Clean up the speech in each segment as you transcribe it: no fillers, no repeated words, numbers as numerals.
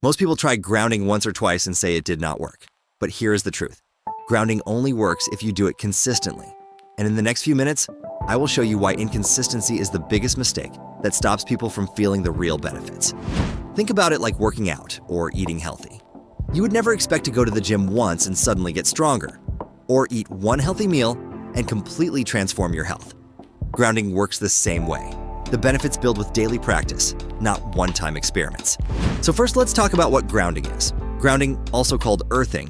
Most people try grounding once or twice and say it did not work. But here is the truth. Grounding only works if you do it consistently. And in the next few minutes, I will show you why inconsistency is the biggest mistake that stops people from feeling the real benefits. Think about it like working out or eating healthy. You would never expect to go to the gym once and suddenly get stronger, or eat one healthy meal and completely transform your health. Grounding works the same way. The benefits build with daily practice, not one-time experiments. So first, let's talk about what grounding is. Grounding, also called earthing,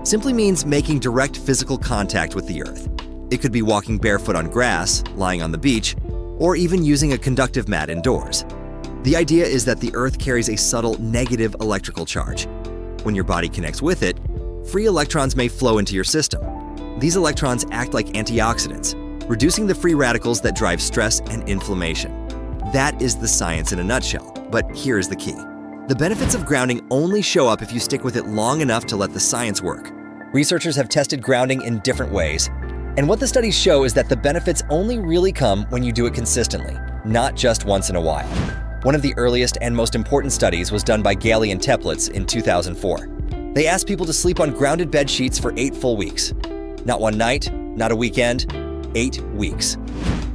simply means making direct physical contact with the earth. It could be walking barefoot on grass, lying on the beach, or even using a conductive mat indoors. The idea is that the earth carries a subtle negative electrical charge. When your body connects with it, free electrons may flow into your system. These electrons act like antioxidants, reducing the free radicals that drive stress and inflammation. That is the science in a nutshell, but here is the key. The benefits of grounding only show up if you stick with it long enough to let the science work. Researchers have tested grounding in different ways, and what the studies show is that the benefits only really come when you do it consistently, not just once in a while. One of the earliest and most important studies was done by Galey and Teplitz in 2004. They asked people to sleep on grounded bed sheets for 8 full weeks. Not one night, not a weekend, 8 weeks.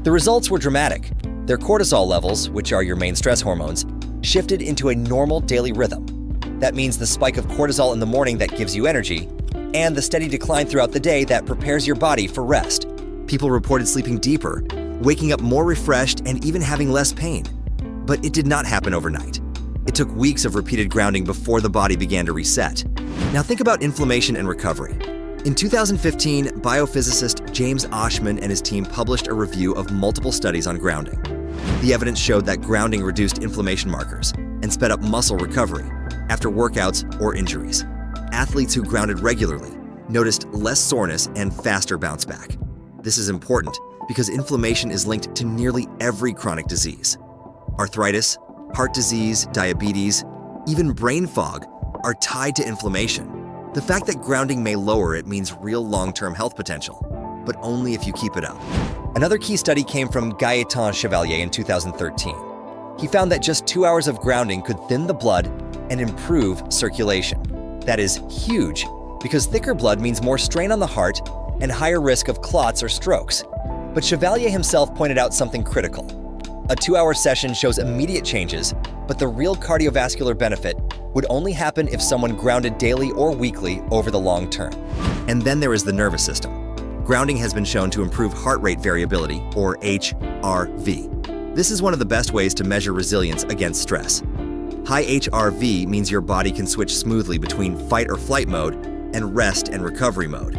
The results were dramatic. Their cortisol levels, which are your main stress hormones, shifted into a normal daily rhythm. That means the spike of cortisol in the morning that gives you energy, and the steady decline throughout the day that prepares your body for rest. People reported sleeping deeper, waking up more refreshed, and even having less pain. But it did not happen overnight. It took weeks of repeated grounding before the body began to reset. Now think about inflammation and recovery. In 2015, biophysicist James Oshman and his team published a review of multiple studies on grounding. The evidence showed that grounding reduced inflammation markers and sped up muscle recovery after workouts or injuries. Athletes who grounded regularly noticed less soreness and faster bounce back. This is important because inflammation is linked to nearly every chronic disease. Arthritis, heart disease, diabetes, even brain fog are tied to inflammation. The fact that grounding may lower it means real long-term health potential, but only if you keep it up. Another key study came from Gaëtan Chevalier in 2013. He found that just 2 hours of grounding could thin the blood and improve circulation. That is huge, because thicker blood means more strain on the heart and higher risk of clots or strokes. But Chevalier himself pointed out something critical. A 2-hour session shows immediate changes, but the real cardiovascular benefit would only happen if someone grounded daily or weekly over the long term. And then there is the nervous system. Grounding has been shown to improve heart rate variability, or HRV. This is one of the best ways to measure resilience against stress. High HRV means your body can switch smoothly between fight or flight mode and rest and recovery mode.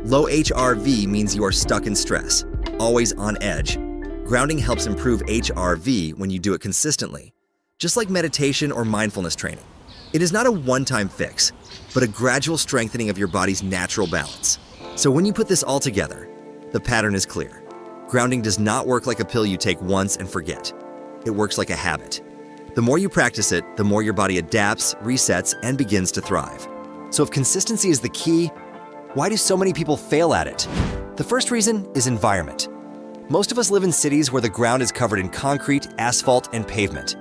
Low HRV means you are stuck in stress, always on edge. Grounding helps improve HRV when you do it consistently, just like meditation or mindfulness training. It is not a one-time fix, but a gradual strengthening of your body's natural balance. So when you put this all together, the pattern is clear. Grounding does not work like a pill you take once and forget. It works like a habit. The more you practice it, the more your body adapts, resets, and begins to thrive. So if consistency is the key, why do so many people fail at it? The first reason is environment. Most of us live in cities where the ground is covered in concrete, asphalt, and pavement.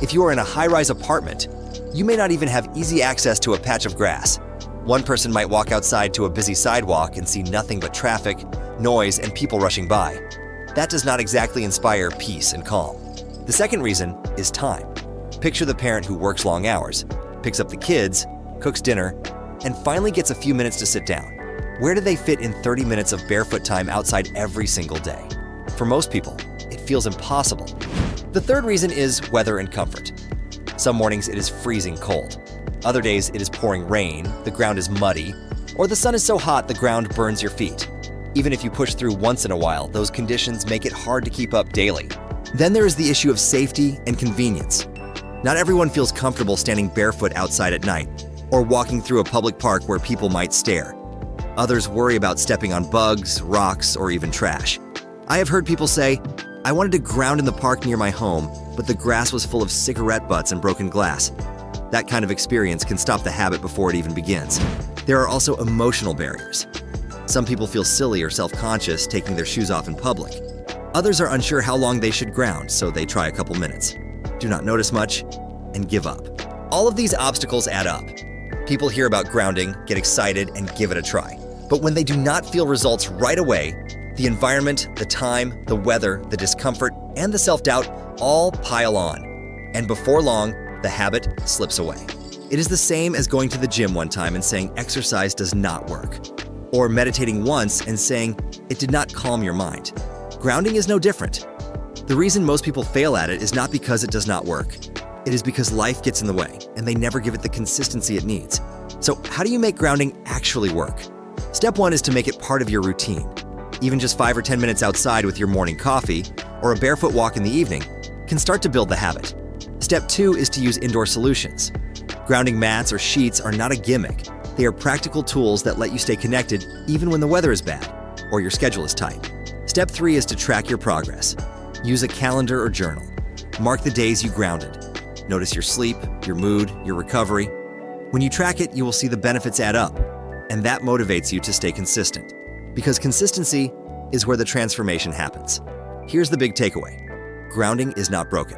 If you are in a high-rise apartment, you may not even have easy access to a patch of grass. One person might walk outside to a busy sidewalk and see nothing but traffic, noise, and people rushing by. That does not exactly inspire peace and calm. The second reason is time. Picture the parent who works long hours, picks up the kids, cooks dinner, and finally gets a few minutes to sit down. Where do they fit in 30 minutes of barefoot time outside every single day? For most people, it feels impossible. The third reason is weather and comfort. Some mornings it is freezing cold. Other days it is pouring rain, the ground is muddy, or the sun is so hot the ground burns your feet. Even if you push through once in a while, those conditions make it hard to keep up daily. Then there is the issue of safety and convenience. Not everyone feels comfortable standing barefoot outside at night or walking through a public park where people might stare. Others worry about stepping on bugs, rocks, or even trash. I have heard people say, "I wanted to ground in the park near my home, but the grass was full of cigarette butts and broken glass." That kind of experience can stop the habit before it even begins. There are also emotional barriers. Some people feel silly or self-conscious taking their shoes off in public. Others are unsure how long they should ground, so they try a couple minutes, do not notice much, and give up. All of these obstacles add up. People hear about grounding, get excited, and give it a try. But when they do not feel results right away, the environment, the time, the weather, the discomfort, and the self-doubt all pile on. And before long, the habit slips away. It is the same as going to the gym one time and saying exercise does not work, or meditating once and saying it did not calm your mind. Grounding is no different. The reason most people fail at it is not because it does not work. It is because life gets in the way, and they never give it the consistency it needs. So how do you make grounding actually work? Step 1 is to make it part of your routine. Even just 5 or 10 minutes outside with your morning coffee, or a barefoot walk in the evening, can start to build the habit. Step 2 is to use indoor solutions. Grounding mats or sheets are not a gimmick. They are practical tools that let you stay connected even when the weather is bad or your schedule is tight. Step 3 is to track your progress. Use a calendar or journal. Mark the days you grounded. Notice your sleep, your mood, your recovery. When you track it, you will see the benefits add up, and that motivates you to stay consistent. Because consistency is where the transformation happens. Here's the big takeaway. Grounding is not broken.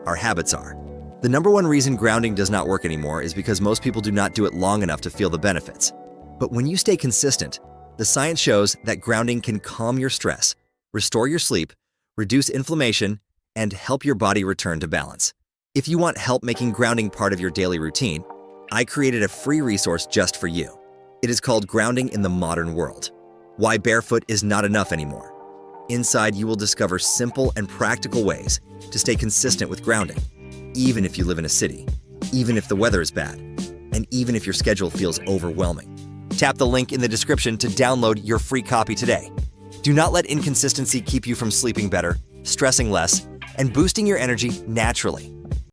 Our habits are. The number one reason grounding does not work anymore is because most people do not do it long enough to feel the benefits. But when you stay consistent, the science shows that grounding can calm your stress, restore your sleep, reduce inflammation, and help your body return to balance. If you want help making grounding part of your daily routine, I created a free resource just for you. It is called Grounding in the Modern World: Why Barefoot is Not Enough Anymore. Inside, you will discover simple and practical ways to stay consistent with grounding, even if you live in a city, even if the weather is bad, and even if your schedule feels overwhelming. Tap the link in the description to download your free copy today. Do not let inconsistency keep you from sleeping better, stressing less, and boosting your energy naturally.